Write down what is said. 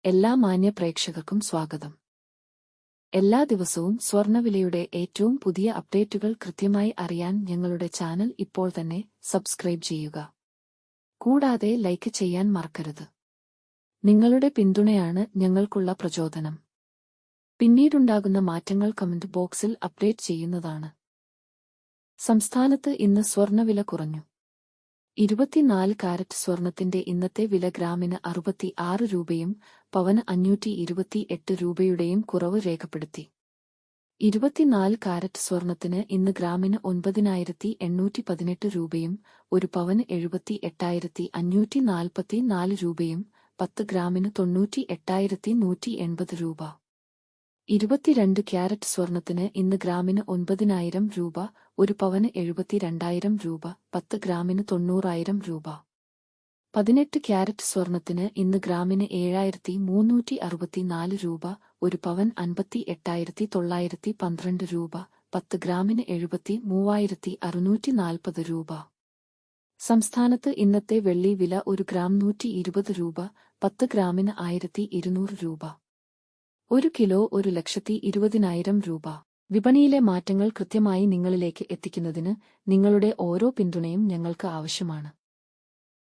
എല്ലാ മാന്യ പ്രേക്ഷകർക്കും സ്വാഗതം. എല്ലാ ദിവസവും സ്വർണ്ണവിലയുടെ ഏറ്റവും പുതിയ അപ്ഡേറ്റുകൾ കൃത്യമായി അറിയാൻ ഞങ്ങളുടെ ചാനൽ ഇപ്പോൾ തന്നെ സബ്സ്ക്രൈബ് ചെയ്യുക. കൂടാതെ ലൈക്ക് ചെയ്യാൻ മറക്കരുത്. നിങ്ങളുടെ പിന്തുണയാണ് ഞങ്ങൾക്കുള്ള പ്രചോദനം. പിന്നീടുണ്ടാകുന്ന മാറ്റങ്ങൾ കമന്റ് ബോക്സിൽ അപ്ഡേറ്റ് ചെയ്യുന്നതാണ്. സംസ്ഥാനത്ത് ഇന്ന് സ്വർണ്ണവില കുറഞ്ഞു. 24 കാരറ്റ് സ്വർണത്തിന്റെ ഇന്നത്തെ വില ഗ്രാമിന് 66 രൂപയും പവന് 528 രൂപയുടെയും കുറവ് രേഖപ്പെടുത്തി. 24 കാരറ്റ് സ്വർണത്തിന് ഇന്ന് ഗ്രാമിന് 9,818 രൂപയും ഒരു പവന് 78,544 രൂപയും 10 ഗ്രാമിന് 98,180 രൂപ. 22 ക്യാരറ്റ് സ്വർണത്തിന് ഇന്ന് ഗ്രാമിന് 9,000 രൂപ, ഒരു പവന് 72,000 രൂപ, 10 ഗ്രാമിന് 90,000 രൂപ. 18 ക്യാരറ്റ് സ്വർണത്തിന് ഇന്ന് ഗ്രാമിന് 7,364 രൂപ, ഒരു പവൻ 58,912 രൂപ, 10 ഗ്രാമിന് 73,640 രൂപ. സംസ്ഥാനത്ത് ഇന്നത്തെ വെള്ളി വില ഒരു ഗ്രാം 120 രൂപ, 10 ഗ്രാമിന് 1,200 രൂപ. 1 കിലോ 1,20,000 രൂപ. വിപണിയിലെ മാറ്റങ്ങൾ കൃത്യമായി നിങ്ങളിലേക്ക് എത്തിക്കുന്നതിന് നിങ്ങളുടെ ഓരോ പിന്തുണയും ഞങ്ങൾക്ക് ആവശ്യമാണ്.